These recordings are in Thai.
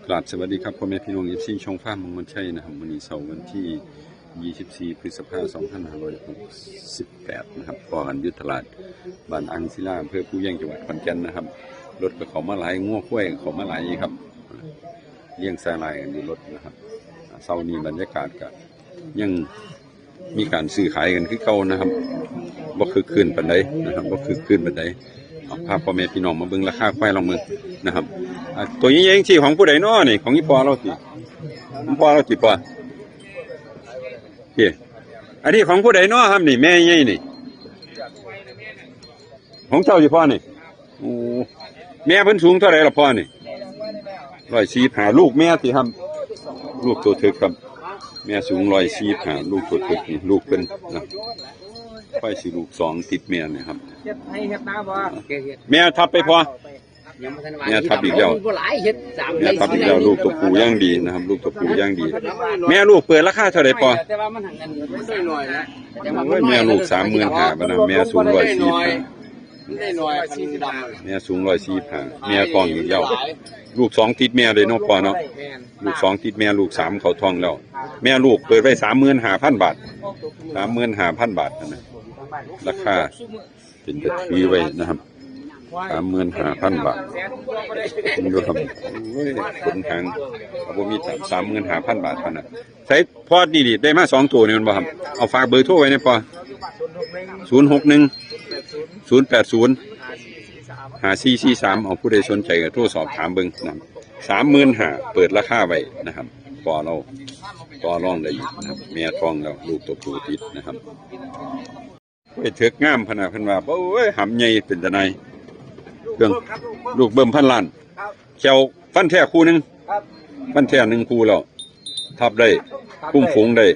กราบสวัสดีครับพ่อแม่พี่น้องFCช่องฟ้ามงคลชัยนะครับวันนี้เสาร์วันที่24พฤษภาคม2568นะครับพอกันยุทธตลาดบ้านอังศิลาอำเภอภูเวียงจังหวัดขอนแก่นนะครับรถก็เขามาหลายง้อข้วยเขามาหลายครับเลี้ยงสายลายกันอยู่รถนะครับเสาร์นี้บรรยากาศก็ยังมีการซื้อขายกันคือเก่านะครับบ่คือคืนปานใดนะครับบ่คือคืนปานใดเอาภาพพ่อแม่พี่น้องมาเบิ่งราคาควายลองเบิ่งนะครับตัวนี้ยังที่ของผู้ใดน้อนี่ของอีปอเราสิของปอเราสิปอเฮ้อันนี้ของผู้ใดน้อครับนี่แม่ใหญ่นี่ของเจ้าสิพ่อนี่โอ้แม่เพิ่นสูงเท่าไหร่ล่ะพ่อนี่145ลูกแม่สิครับลูกตัวเถิกครับแม่สูง145ลูกตัวเถิกนี่ลูกเพิ่นนะไปสิลูก2ติดแม่นี่ครับแม่ทับไปพอแม่ทับอีกแล้วแม่ทับอีกแล้วลูกตัวผู้ย่างดีนะครับลูกตัวผู้ย่างดีแม่ลูกเปิดราคาเท่าไหร่พอแม่ลูก35,000บาทนะแม่สูง145แม่สูง145แม่ท้องอีกแล้วลูก2ติดแม่เลยเนาะพอเนาะลูก2ติดแม่ลูก3เขาท้องแล้วแม่ลูกเปิดไว้35,000 บาท35,000 บาทนะราคาเป็นกระถือไว้นะครับ35,000 บาทดูครับขนทางผมมี35,000 บาทเท่านั้นใช้พอดีได้มา2ตัวนี่มันบ่ครับเอาฝากเบอร์โทรไว้นะปอ061 080 5443เอาผู้ใดสนใจก็โทรสอบถามเบิ่งนะ35,000เปิดราคาไว้นะครับปอเราต่อรองได้อยู่นะครับแม่ท้องแล้วลูกตัวผู้ติดนะครับไปเถือกงามพนาพันว่าโอ้ยหำใหญ่เป็นตะไนเครื่องลูกเบิ่มพันล้านแขวฟันแท้คู่หนึ่งฟันแท้1คู่แล้วทับได้คุ้มฝูงได้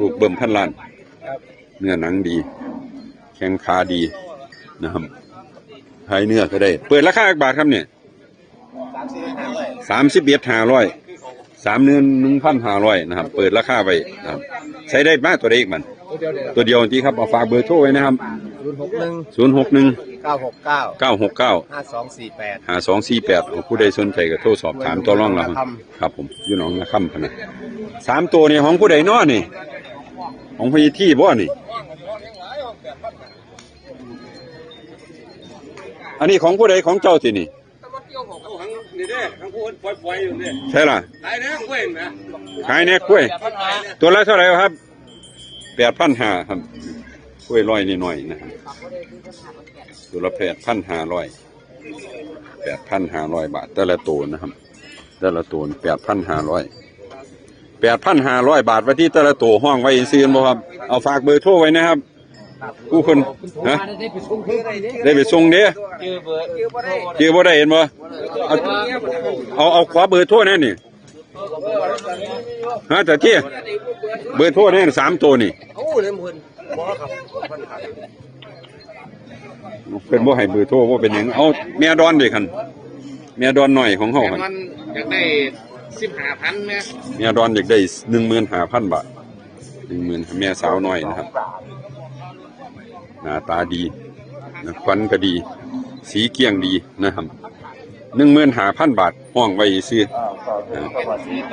ลูกเบิ่มพันล้านเนื้อหนังดีแข้งขาดีนะครับไทยเนื้อก็ได้เปิดราคาบาทครับเนี่ย31,500 31,500นะครับเปิดราคาไปนะครับใช้ได้มากตัวเด็กมันตัวเดียวที่ครับเอาฝากเบอร์โทรไว้นะครับ061 969 5248ผู้ใดสนใจก็โทรสอบถามต่อรองเราครับผมอยู่หนองนาคำพนะ3ตัวนี่ของผู้ใดน้อนี่ของพี่ที่บ่นี่อันนี้ของผู้ใดของเจ้าสินี่ใช่ล่ะขายแน่กล้วยตัวละเท่าไหร่ครับ8,500ครับกล้วยร้อยนิดหน่อยนะครับตัวละ8,500 บาทแต่ละตัวนะครับแต่ละตัว8,500 บาทไว้ที่แต่ละตัวห้องไว้ซื้อบ่ครับเอาฝากเบอร์โทรไว้นะครับผู้คนนะได้ไปส่งเด้อเจอบ่ได้เห็นบ่เอาขวาเบอร์โทรแน่นี่ฮะแต่เจ้เบอร์โทรแน่3ตัวนี่เป็นบ่ให้เบอร์โทรว่าเป็นหยังเอาแม่ดอนด้วยกันแม่ดอนหน่อยของเฮาคั่นอยากได้15,000แม่ดอนอยากได้15,000 บาท10,000แม่สาวน้อยนะครับหน้าตาดีควันก็ดีสีเกี้ยงดีนะครับ15,000 บาทห้องไว้ซื้อ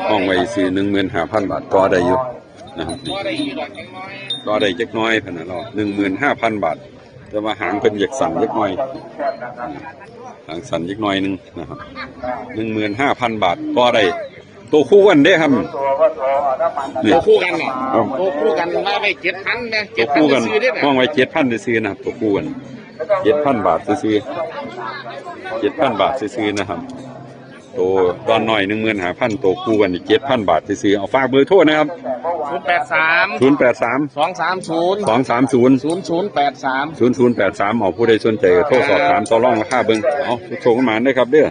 ห้องไว้ซื้อ15,000 บาทต่อได้อยู่นะครับต่อได้จักน้อยพะนะเรา15,000 บาทแต่ว่าหางเพิ่นอยากสั่นจักน้อยหางสั่นจักน้อยนึงนะครับ15,000 บาทต่อได้ตัวคู่กันเด้ครับตัวคู่กันเนี่ยตัวคู่กันว่าไว้7,000นะตัวคู่กันห้องไว้7,000ซื้อนะครับตัวคู่กัน7,000 บาทซื้อ7,000 บาทซื้อนะครับตัวตอนหน่อย15,000ตัวคู่กันอีก7,000 บาทซื้อเอาฝากเบอร์โทรนะครับ083 230 0083เอาผู้ใดสนใจก็โทรสอบถามต่อรองราคาเบิ่งเอาโทรกันมาได้ครับเด้อ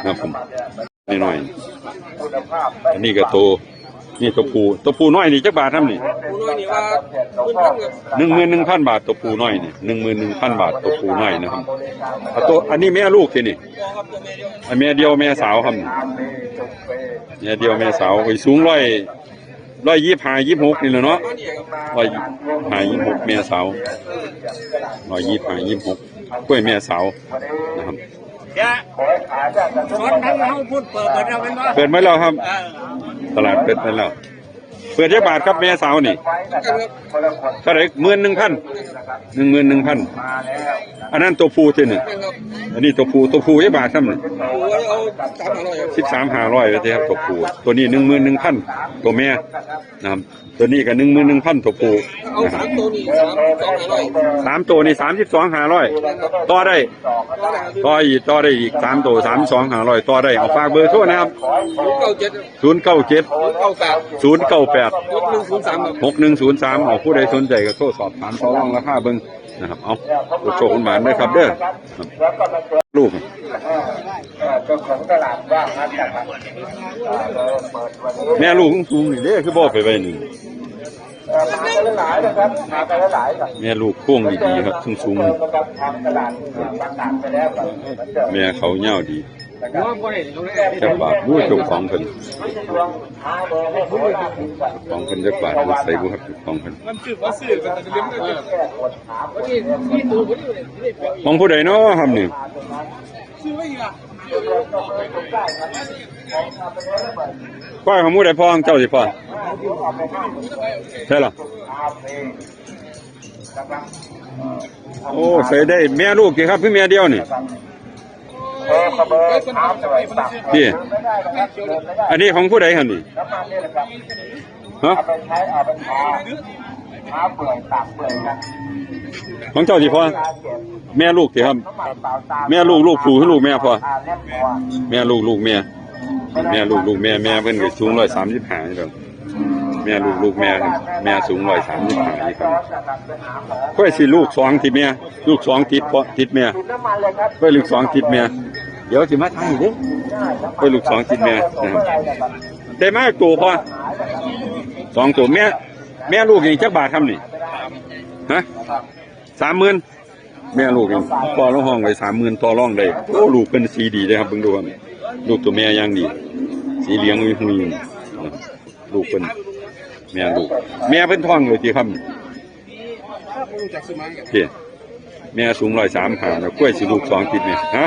นะครับผมนิดหน่อยอันนี้ก็ตัวนี่ตัวผู้น้อยนี่จักบาทครับนี่11,000 บาทตัวผู้น้อยนี่11,000 บาทตัวผู้น้อยนะครับตัวอันนี้แม่ลูกสินี่แม่เดียวแม่สาวครับแม่เดียวแม่สาวสูง125 26นี่แหละเนาะ125 26แม่สาว125 26กล้วยแม่สาวนะครับ สอนทั้งเขาพูดเปิดเราเป็นว่า เปิดไหมแล้วครับ ตลาดเปิดไหมแล้วเปิดจักบาทครับแม่สาวนี่เท่าไหร่11,000 อันนั้นตัวผู้ที่นี่อันนี้ตัวผู้จักบาทครับนี่13,500เลยครับตัวผู้ตัวนี้11,000ตัวแม่นะครับตัวนี้ก็11,000ตัวผู้ เอา3 ตัวนี่3 2 500 3ตัวนี่32,500ต่อได้ต่อได้อีก3ตัว32,500ต่อได้เอาฝากเบอร์โทรนะครับ097 098 6103เอาผู้ใดสนใจก็โทรสอบถามต่อรองราคาเบิ่งนะครับเอาโชคคุณหมานด้วยครับเด้อลูก เจ้าของตลาดว่างนะครับ แม่ลูกสูงนี่เด้คือบ่ไปไว้นี่ มาไปหลายนะครับมาไปหลายครับ แม่ลูกโค้งดีๆครับสูง นะครับทำตลาดบางต่างไปแล้วครับ ๆแม่เขายาวดี ว่าบ่ได้ตรงนี้ จักบาทรู้เจ้าของเพิ่น หาเบอร์ให้ผู้รับผิดชอบ ของเพิ่นจักบาทรู้ใส่บ่ครับเจ้าของเพิ่น มันซื้อบ่ซื้อกันแต่เลี้ยงได้ แก้กดถาม นี่นี่ตัวบ่ได้นี่เปล่า ของผู้ใดเนาะครับนี่ ซื้อไว้อีกอ่ะ ควายของผู้ใดพ่อของเจ้าสิพ่อใช่ล่ะโอ้ใส่ได้แม่ลูกกี่ครับคือแม่เดียวนี่ เบอร์เบอร์ถามเลยสั่ง พี่ ไม่ได้นะครับเดินไม่ได้ อันนี้ของผู้ใดครับนี่ น้ำมันนี่แหละครับ ฮะ เอาไปใช้เอาไปทาเปลือยตากเปลือยกัน ของเจ้าสิพ่อแม่ลูกสิครับ น้ำมันเปล่าตา แม่ลูกผู้หรือลูกแม่พ่อ เล่มพอ แม่ลูกแม่แม่เพิ่นก็สูง135นี่ครับแม่ลูกแม่ครับแม่สูง135นี่ครับค่อยสิลูก2ติดแม่ลูก2ติดพ่อติดแม่ น้ำมันเลยครับ ค่อยลูก2ติดแม่เดี๋ยวสิมาทายเด้ค่อยลูก2ติดแม่นะครับได้มาตัวพ่อ2ตัวแม่ลูกนี่จักบาทครับนี่ฮะ 30,000แม่ลูกนี่พ่อลงห้องไว้ 30,000ต่อรองได้โอ้ลูกเพิ่นสีดีเด้ครับเบิ่งดูครับลูกตัวแม่อย่างดีสีเหลืองหุยๆลูกเพิ่นแม่ลูกแม่เพิ่นท้องเลยติครับ รู้จักซื้อมา โอเคแม่สูง135แล้วกล้วยสิลูก2ติดนี่ฮะ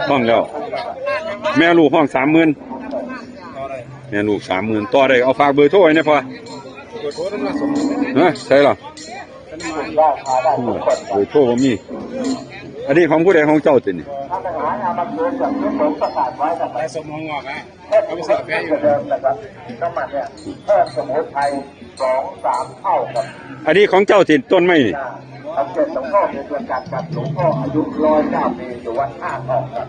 ท้องแล้วแม่ลูกห้อง30,000แม่ลูก30,000ต่อได้เอาฝากเบอร์โทรไว้นะพ่อฮะใช่หรอเบอร์โทรบ่มีอันนี้ของผู้ใดของเจ้าตินี่ ถ้าปัญหาเอามาคืนจากที่ผมประกาศไว้นะครับ แต่สมองงอกอ่ะ เอาไปใส่แป้งเดิมนะครับน้ำมันเนี่ยเพิ่มสมุนไพร2-3 เท่าครับ อันนี้ของเจ้าติต้นไม้นี่ ทำเกิดหลวงพ่อเป็นตัวจัดกับหลวงพ่ออายุ109 ปีอยู่วัดท่าทองครับ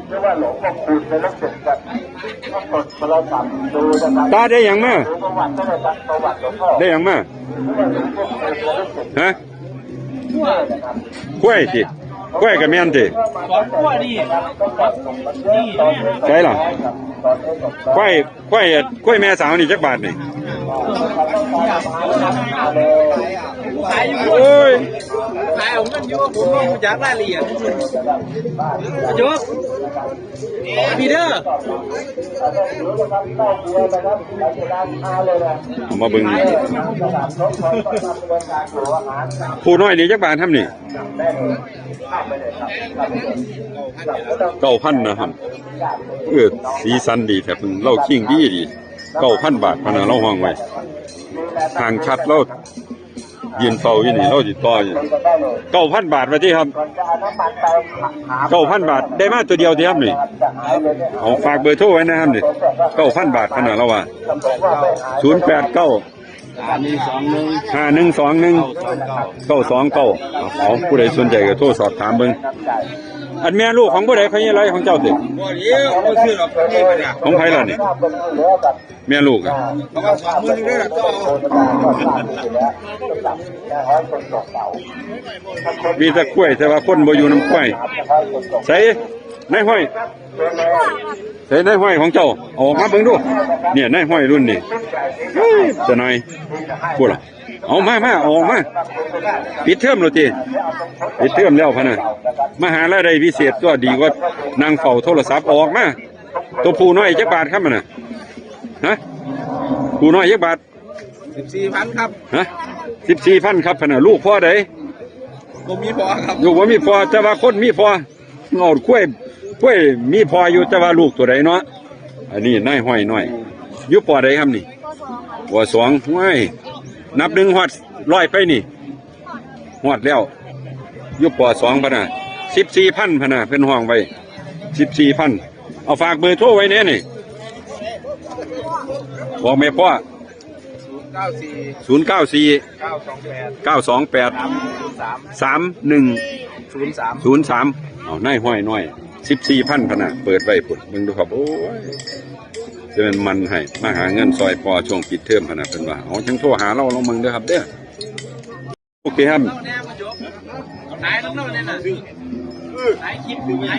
เรียกว่าหลวงพ่อคูณเป็นลูกศิษย์กันก็กดโทรศัพท์ดูนะครับ ตาได้หยังมา ดูประวัติก็ได้ครับประวัติหลวงพ่อ ได้หยังมา ฮะกล้วยสิกล้วยกับแม่นสิ สอนกล้วยนี่นี่ ใช่หรอ กล้วยแม่สาวนี่จักบาทนี่ ขายอยู่ โอ้ย ขายเอาเงินอยู่ผมมีอยากรายละเอียดจบพีเดอร์ เอามาเบิ่งผู้น้อยนี่จักบาททำนี่9,000นะครับสีสันดีแท้เพิ่นเล่าคิงดี9,000 บาทพะนะเราห้องไว้ทางชัดเรายืนเฝ้าอยู่นี่เราสิต่ออยู่9,000 บาทว่าติครับ 9,000 บาทได้มาตัวเดียวติครับนี่เอาฝากเบอร์โทรไว้นะครับนี่ 9,000 บาทพะนะเราว่า089 5121 929เอาผู้ใดสนใจก็โทรสอบถามเบิ่งอันแม่ลูกของผู้ใดเขาอะไรของเจ้าสิ บ่เดี๋ยวบ่ซื้อหรอกนี่เป็นอ่ะ ของไผล่ะนี่แม่ลูกอ่ะ เขาว่า20,000นี่ก็เอา มีแต่กล้วยแต่ว่าคนบ่อยู่น้ำกล้วยใส่ในห้อยใส่ในห้อยของเจ้าเอาออกมาเบิ่งดูเนี่ยในห้อยรุ่นนี่เฮ้ยจะหน่อยพูดล่ะเอามาเอาออกมาปิดเทอมแล้วติปิดเทอมแล้วพะน่ะมหาลัยได้พิเศษตัวดีกว่านั่งเฝ้าโทรศัพท์ออกมาตัวผู้น้อยจักบาทครับมันน่ะฮะผู้น้อยจักบาท 14,000ครับ ฮะ14,000ครับพะน่ะลูกพ่อใด บ่มีพอครับ ลูกว่ามีพ่อแต่ว่าคนมีพ่อ เอากล้วยมีพออยู่แต่ว่าลูกตัวใดเนาะอันนี้นายห้อยน้อยอยู่ปอใดครับนี่ปอสองห้วยนับหนึ่งฮอดร้อยไปนี่ฮอดแล้วอยู่ปอสองพะนะ14,000พะนะเพิ่นห้องไว้14,000เอาฝากเบอร์โทรไว้แน่นี่บอกแม่พ่อ094 928 3103เอานายห้อยน้อย14,000พะนะเปิดไว้พุ่นมึงดูครับโอ้ยจะเป็นมันให้มาหาเงินซอยพอช่วงปิดเทอมพะนะเพิ่นว่าเอาจังโทรหาเราลองมึงเด้อครับเด้อโอเคครับ ขายน้ำเน่าเนี่ยนะขายคิดน้ำเน่า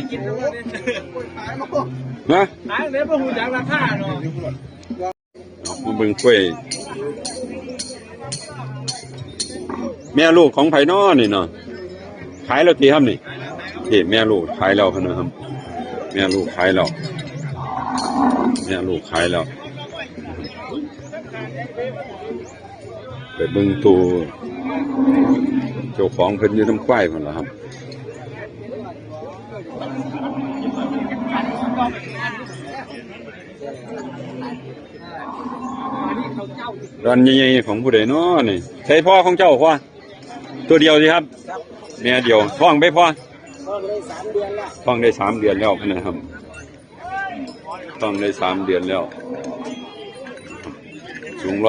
เนี่ย นะ ขายเนี่ยพวกหูจักราคาเนาะ มาเบิ่งกล้วยแม่ลูกของไผน้อนี่เนาะขายแล้วทีครับนี่แม่ลูกขายแล้วครับนะครับแม่ลูกขายแล้วไปเบิ่งตัวเจ้าของเพิ่นอยู่น้ำควายพุ่นล่ะครับร้านใหญ่ๆของผู้ใดเนาะนี่ใช่พ่อของเจ้าพ่อตัวเดียวสิครับแม่เดียวท้องไปพ่อท้องได้3 เดือนแล้วนะครับท้องได้3 เดือนแล้วสูง133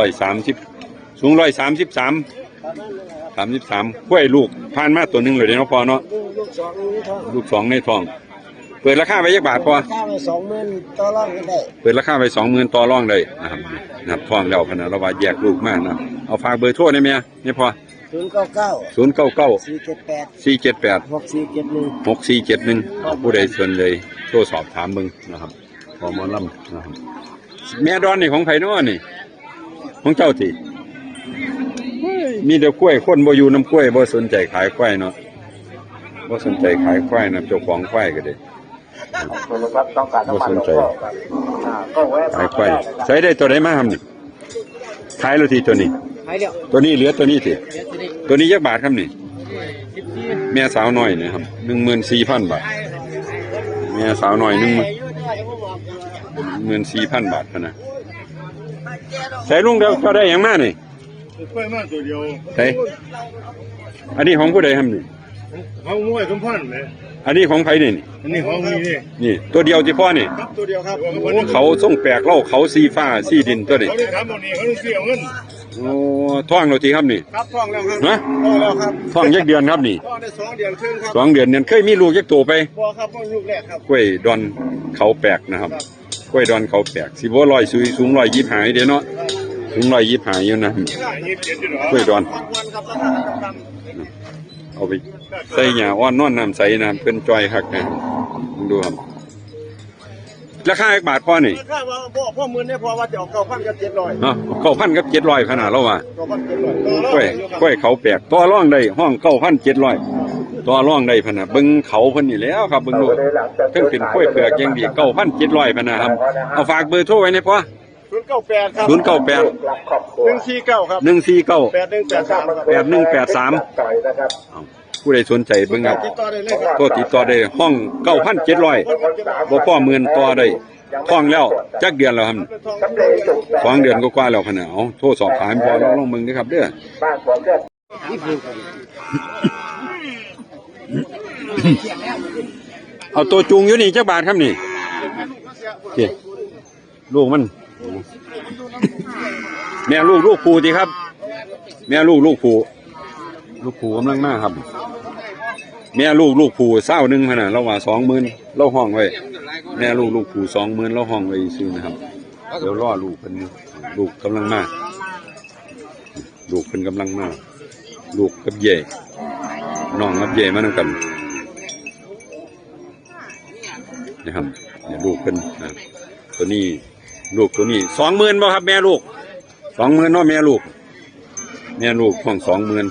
กล้วยลูกผ่านมาตัวหนึงเลยเนาะพ่อเนาะลูกสองในท้องเปิดราคาไว้ยักบาทพ่อ 20,000ต่อรองกันได้ เปิดราคาไป20,000ต่อรองได้นะครับท้องแล้วพะนะเราว่าแยกลูกมากนะเอาฝากเบอร์โทรได้ไหมนี่พอ099 478 478 6471ผู้ใดสนเลยโทรสอบถามมึงนะครับพอหมอลำนะครับแม่ดอนนี่ของไผน้อนี่ของเจ้าติมีแต่กล้วยคนบ่อยู่น้ำกล้วยบ่สนใจขายควายเนาะบ่สนใจขายควายนะเจ้าของควายก็ได้บ่สนใจขายควายใช้ได้ตัวใดมาทำนี่ขายแล้วทีตัวนี้ ขายเดียว ตัวนี้เหลือตัวนี้สิตัวนี้ยักบาทครับนี่แม่สาวน้อยนะครับ14,000 บาทแม่สาวน้อย14,000 บาทพะนะใส่ลุงเดียวเจ้าได้หยังมานี่ กล้วยมาตัวเดียว ใส่อันนี้ของผู้ใดครับนี่ เขามวยสมพันธ์ไหม อันนี้ของไผนี่ อันนี้ของนี่นี่ นี่ตัวเดียวที่พ่อนี่ ครับตัวเดียวครับ โอ้เขาส่งแปลกเล่าเขาสีฟ้าสีดินตัวนี้ เขาได้ถามบอกนี่เขาต้องเสียเงิน โอ้ท้องเราทีครับนี่ ครับท่องแล้วครับ นะ ท่องแล้วครับ ท้องยักเดือนครับนี่ ท่องได้2 เดือนครึ่งครับ 2 เดือนเนี่ยเคยมีลูกยักตัวไป พอครับพ่อลูกแรกครับ กล้วยดอนเขาแปลกนะครับกล้วยดอนเขาแปลกสิบ่สูง125เด้เนาะสูง125อยู่นะ 27อยู่หรอก ล้วยดอน วันครับราคาต่ำ เอาไปใส่หญ้าอ้อนนอนน้ำใสนะเพิ่นจอยคักนะดูครับราคาบาทพ่อนี่ ราคาว่าพ่อหมื่นเนี่ยพอว่าจะออก9,000กับ700 เนาะ9,000กับ700ขนาดแล้วว่า 9,700 กล้วยเขาแปลกต่อรองได้ห้อง9,700ต่อรองได้พะนะเบิ่งเขาเพิ่นนี่แล้วครับเบิ่งดูเพิ่งเป็นกล้วยเปลือกอย่างดี9,700พะนะครับเอาฝากเบอร์โทรไว้ในพ่อ 098ครับ 098 149ครับ 149 8183ครับ 8183ผู้ใดสนใจเบิ่งครับ ติดต่อได้เลยครับ โทรติดต่อได้ห้อง9,700บ่พอหมื่นต่อได้ท้องแล้วจักเดือนแล้วครับ2 เดือนกว่าๆแล้วพะนะเอาโทรสอบถามพอลองเบิ่งเด้อครับเด้อ เอาตัวจูงอยู่นี่จักบาทครับนี่เจ้ลูกมัน แม่ลูกผูสิครับ แม่ลูกผูกำลังมาครับ แม่ลูกผู20,000พะนะเราว่า20,000เราห้องไว้แม่ลูกผู20,000เราห้องไว้ซื่อนะครับเดี๋ยวรอลูกเพิ่นลูกกำลังมาลูกเพิ่นกำลังมาลูกกับเย่น้องกับเย่มานำกันนะครับเนี่ยลูกเพิ่นนะตัวนี้ลูกตัวนี้20,000บ่ครับแม่ลูก20,000เนาะแม่ลูกห้อง20,000น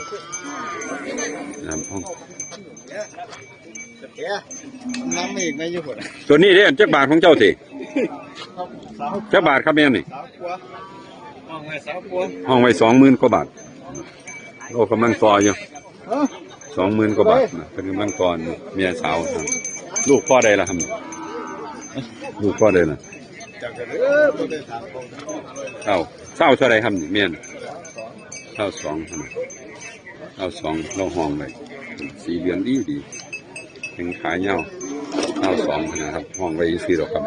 ะครับห้อง น้ำอีกไม่ยุ่งหมด ตัวนี้เด้จักบาทของเจ้าสิจักบาทครับแม่นี่ ห้องไว้20,000 กว่าบาทโอ้กำลังต่ออยู่20,000 กว่าบาทนะเป็นกำลังต่อเมียสาวครับ ลูกพ่อใดล่ะครับลูกพ่อใดล่ะ จากกันตัวได้ถามของ เศร้าเท่าไรครับนี่เมียนเศร้าสองเราห้องเลยสีเหลืองดีเป็นขาเงาเศร้าสองนะครับห้องไว้ซื้อหรอกครับ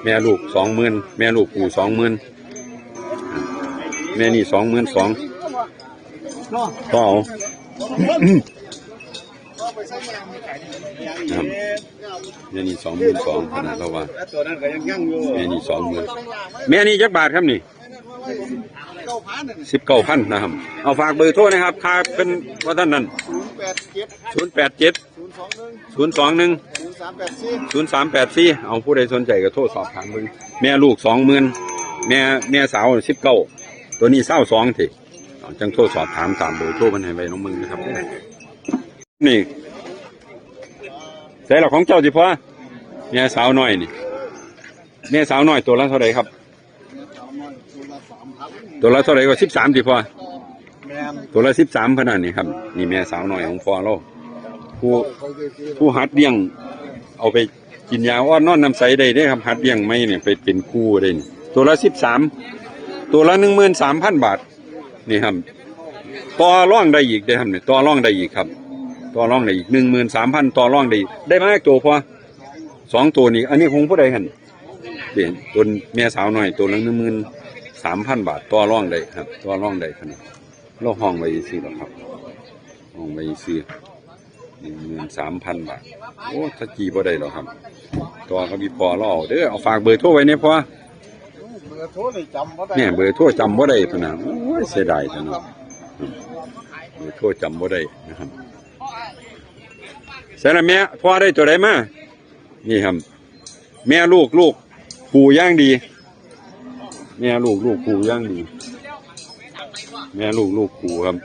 แม่ลูก20,000แม่ลูกปู่20,000แม่นี่22,000ต่อเอาครับแม่นี่22,000ขนาดเราว่า ตัวนั้นก็ยังยั่งอยู่ แม่นี่20,000แม่นี่จักบาทครับนี่19,000นะครับเอาฝากเบอร์โทรนะครับค่าเป็นว่าท่านนั้น087 021 0384เอาผู้ใดสนใจก็โทรสอบถามมึงแม่ลูก20,000แม่สาว19ตัวนี้22ทีจังโทรสอบถามตามเบอร์โทรมันให้ไว้น้องมึงนะครับนี่ใส่หลักของเจ้าสิพ่อแม่สาวน้อยนี่แม่สาวน้อยตัวละเท่าไหร่ครับตัวละเท่าไหร่ก็13สิพ่อตัวละ13ขนาดนี้ครับนี่แม่สาวน้อยของพ่อเราผู้หัดเลี้ยงเอาไปกินยาอ้อนนอนน้ำใสได้เด้ครับหัดเลี้ยงไม่เนี่ยไปเป็นคู่ได้นี่ตัวละ13ตัวละ13,000 บาทนี่ครับต่อร่องได้อีกได้ครับเนี่ยต่อร่องได้อีกครับต่อร่องได้อีก13,000ต่อร่องได้ได้มาตัวพอ2ตัวนี้อันนี้คงผู้ใดหันเปลี่ยนตัวแม่สาวน้อยตัวละ13,000 บาทต่อร่องได้ครับต่อร่องได้ขนาดเราห้องไว้ซื้อหรอครับห้องไว้ซื้อ13,000 บาทโอ้ถ้าจีบ่ได้หรอกครับตัวเขามีพอเราเด้อเอาฝากเบอร์โทรไว้เนี่ยพอ เบอร์โทรเลยจำบ่ได้ เนี่ยเบอร์โทรจำบ่ได้พะนะโอ้ยเสียดายจังเนาะเบอร์โทรจำบ่ได้นะครับเสร็จแล้วแม่พ่อได้ตัวใดมานี่ครับแม่ลูกปู่ย่างดีแม่ลูกปู่ย่างดีแม่ลูกปู่ครับ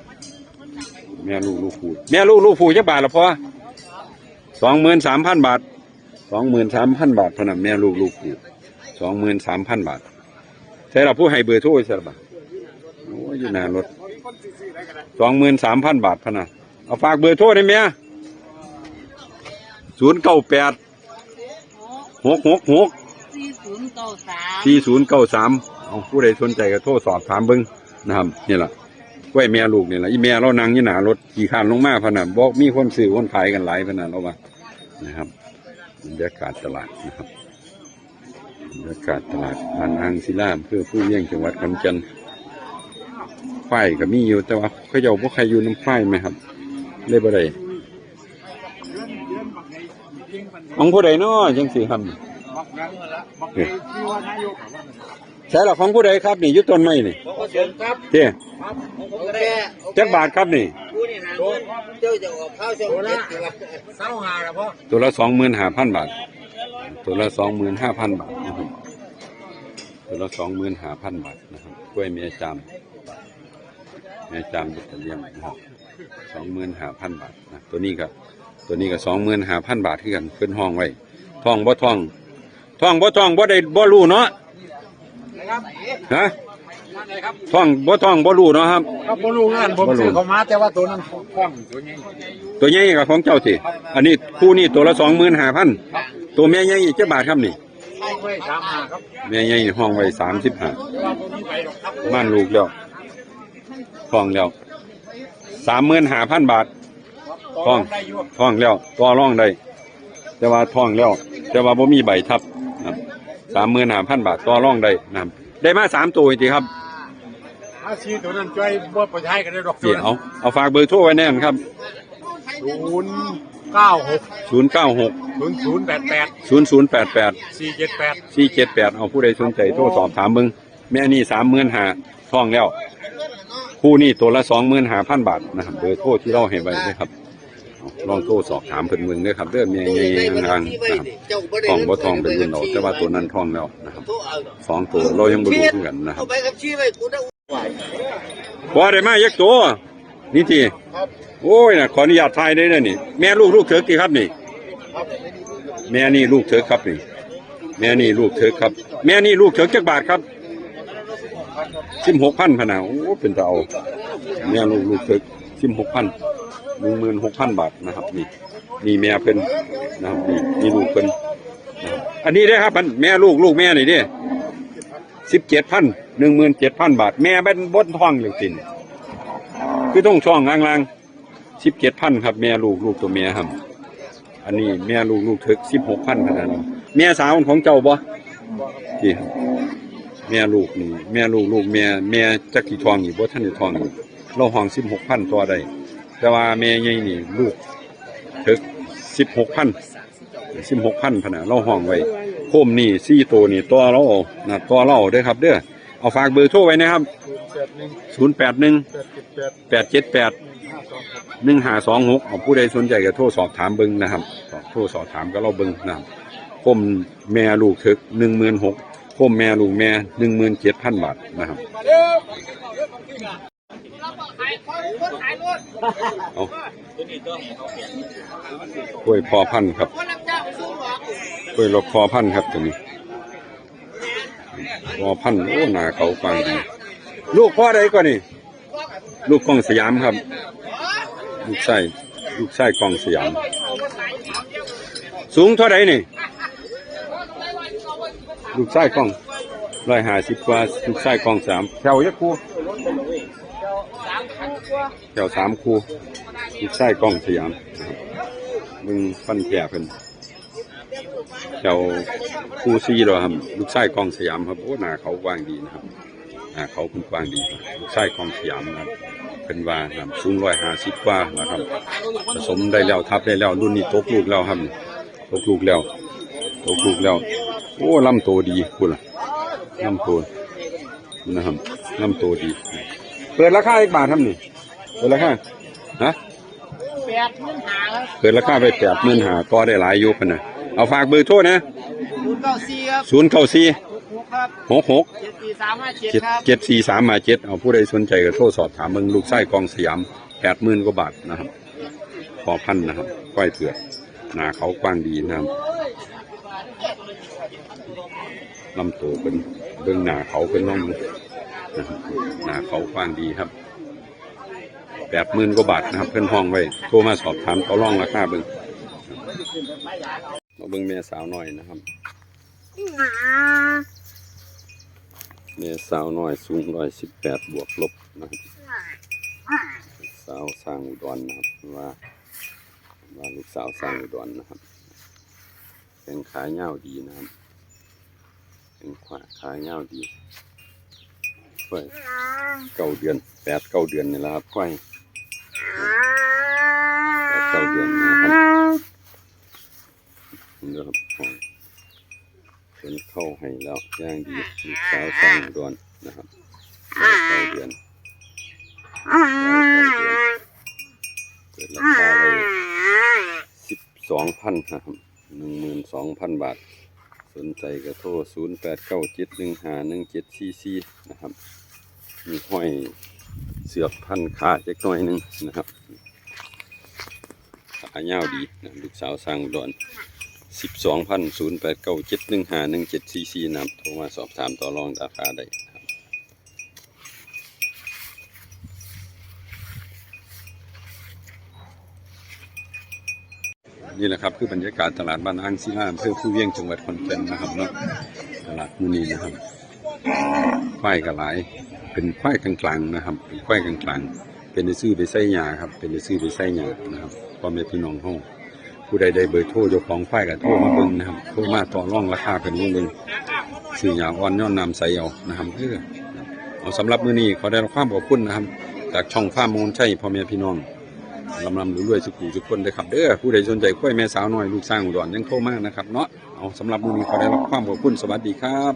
แม่ลูกปู่แม่ลูกปู่จักบาทละพ่อ23,000 บาท23,000 บาทพะนะแม่ลูกปู่23,000 บาทใช่เราผู้ให้เบอร์โทรใช่หรือเปล่าโอ้ยอยู่หน้ารถ23,000 บาทพะนะเอาฝากเบอร์โทรได้ไหม098 666 4093เอาผู้ใดสนใจก็โทรสอบถามเบิ้งนะครับนี่แหละกล้วยแม่ลูกนี่แหละอีแม่เรานั่งอยู่หน้ารถขี่ข้านลงมาพะนะบอกมีคนซื้อคนขายกันหลายพะนะเราว่านะครับบรรยากาศตลาดนะครับบรรยากาศตลาดบ้านอ่างศิลาเพื่อผู้เลี้ยงจังหวัดขอนแก่นไฟก็มีอยู่แต่ว่าเขาเจ้าพวกใครอยู่น้ำไฟไหมครับเลยบ่ได้ของผู้ใดเนาะจังสิครับใช่หรอของผู้ใดครับนี่ยุต้นไม้นี่เจ้จักบาทครับนี่ตัวละ25,000 บาทตัวละ25,000 บาทนะครับตัวละ25,000 บาทนะครับกล้วยแม่จามจะเลี้ยงนะครับ25,000 บาทนะตัวนี้ก็25,000 บาทที่กันเพิ่นห้องไว้ท่องบ่ได้บ่รู้เนาะฮะท่องบ่รู้เนาะครับ ครับบ่รู้งานผมซื้อเขามาแต่ว่าตัวนั้นฟ้องตัวใหญ่ ตัวใหญ่กับของเจ้าสิอันนี้คู่นี้ตัวละ25,000ตัวแม่ใหญ่อีกจักบาทครับนี่ ไว้35ครับ แม่ใหญ่ห้องไว้35 แต่ว่าบ่มีไปหรอกครับ ม่านลูกแล้วท้องแล้ว35,000 บาทท้องแล้วต่อรองได้แต่ว่าท้องแล้วแต่ว่าบ่มีใบทับนะครับ35,000 บาทต่อรองได้นะครับได้มา3ตัวจริงครับ อาชีพตัวนั้นช่วยบ่ไปใช้กันได้ดอก เดี๋ยวเอาฝากเบอร์โทรไว้แน่นครับ 096 096 0088 0088 478 เอาผู้ใดสนใจโทรสอบถามเบิ่งแม่นี่35,000ท้องแล้วคู่นี้ตัวละ25,000 บาทนะครับเบอร์โทรที่เราให้ไว้นะครับลองโทรสอบถามเพิ่นเบิ่งเด้อครับเด้อแม่ใหญ่ห่างๆนะครับท้องบ่ท้องเป็นรุ่นเอาแต่ว่าตัวนั้นท้องแล้วนะครับ2ตัวเรายังบ่รู้คือกันนะครับพอได้มายักตัวนี่ทีโอ้ยน่ะขออนุญาตถ่ายได้เด้อนี่แม่ลูกเถิกกี่ครับนี่แม่นี่ลูกเถิกครับนี่แม่นี่ลูกเถิกครับแม่นี่ลูกเถิกจักบาทครับ16,000พะนะโอ้เป็นตาเอาแม่ลูกเถิก16,000 16,000 บาทนะครับนี่ นี่แม่เพิ่นนะครับนี่ลูกเพิ่นนะครับอันนี้ได้ครับมันแม่ลูกแม่นี่เด้17,000 17,000 บาทแม่เป็นบนท้องอย่างตินคือต้องช่องล่างๆ17,000ครับแม่ลูกตัวแม่ครับอันนี้แม่ลูกถึก16,000ขนาดนั้นแม่สาวของเจ้าบ่นี่ครับแม่ลูกนี่แม่ลูกแม่จักกี่ทองอีกบ่ทันได้ทองอีกเราห้อง16,000ตัวได้แต่ว่าแม่ใหญ่นี่ลูกถึก16,000พะนะเราห้องไว้โคมนี่4ตัวนี่ตัวเรานะตัวเราเด้อครับเด้อเอาฝากเบอร์โทรไว้นะครับ081 878 1526เอาผู้ใดสนใจก็โทรสอบถามเบิ่งนะครับโทรสอบถามก็เราเบิ่งนะครับโคมแม่ลูกถึก 16,000โคมแม่ลูกแม่ 17,000 บาทนะครับเอากล้วยพอพันธุ์ครับกล้วยลกพอพันธุ์ครับตัวนี้พอพันธุ์โอ้หน้าเขาฟังดีลูกพ่อใดก่อนนี่ลูกกล้องสยามครับลูกไส้กล้องสยามสูงเท่าไหร่นี่ลูกไส้กล้อง150 กว่าลูกไส้กล้อง3แถวยักคู่แถว3คู่ลูกไส้กล้องสยามมึงฟันแก่เพิ่นแถวคู่4แล้วครับลูกไส้กล้องสยามครับโอ้หน้าเขากว้างดีนะครับหน้าเขากว้างดีลูกไส้กล้องสยามนะครับเป็นว่าสูง150 กว่านะครับผสมได้แล้วทับได้แล้วรุ่นนี้ตกลูกแล้วครับตกลูกแล้วโอ้ลำโตดีคุณล่ะลำโตนะครับลำโตดีเปิดราคาอีกบาทครับนี่เปิดราคาฮะเปิดราคาไป85,000ต่อได้หลายอยู่พุ่นน่ะเอาฝากเบอร์โทรนะ094 66 7437เอาผู้ใดสนใจก็โทรสอบถามเบิ่งลูกไส้กองสยาม 80,000 กว่าบาทนะครับพอพันนะครับก้อยเผือกหน้าเขากว้างดีนะครับลำตัวเป็นเบื้องหน้าเขาเป็นร่องหน้าเขากว้างดีครับ 80,000 กว่าบาทนะครับเพิ่นห้องไว้โทรมาสอบถามต่อรองราคาเบิ่งมาเบิ่งแม่สาวน้อยนะครับแม่สาวน้อยสูง118 บวกลบนะครับสาวสร้างอุดรนะครับว่าลูกสาวสร้างอุดรนะครับเป็นขาเงาดีนะครับเป็นขาเงาดีค่อย9 เดือน8 9 เดือนนี่แหละครับค่อย8 9 เดือนนะครับนี่ครับเป็นเข้าให้แล้วย่างดีลูกสาวสร้างอุดรนะครับ9 เดือนเกิดราคาไว้12,000ครับ12,000 บาทสนใจก็โทร0897151744นะครับมีห้อยเสือกพันขาเล็กน้อยนึงนะครับขาเงาดีนะลูกสาวสร้างอุดร12,000 0897151744นะครับโทรมาสอบถามต่อรองราคาได้ครับนี่แหละครับคือบรรยากาศตลาดบ้านอ่างศิลาอำเภอภูเวียงจังหวัดขอนแก่นนะครับเนาะตลาดมื้อนี้นะครับควายก็หลายเป็นควายกลางๆนะครับเป็นควายกลางๆเป็นได้ซื้อไปใส่หญ้าครับเป็นได้ซื้อไปใส่หญ้านะครับพ่อแม่พี่น้องเฮาผู้ใดได้เบอร์โทรเจ้าของควายก็โทรมาเบิ่งนะครับโทรมาต่อรองราคาเพิ่นเบิ่งซื้อหญ้าอ่อนย้อนน้ำใสเอานะครับเอาสำหรับมื้อนี้ขอได้รับความขอบคุณนะครับจากช่องฟาร์มมูลชัยพ่อแม่พี่น้องลำรวยสุขุทุกคนเลยครับเด้อผู้ใดสนใจกล้วยแม่สาวน้อยลูกสร้างอุดรยังโทรมานะครับเนาะเอาสำหรับมื้อนี้ขอได้รับความขอบคุณสวัสดีครับ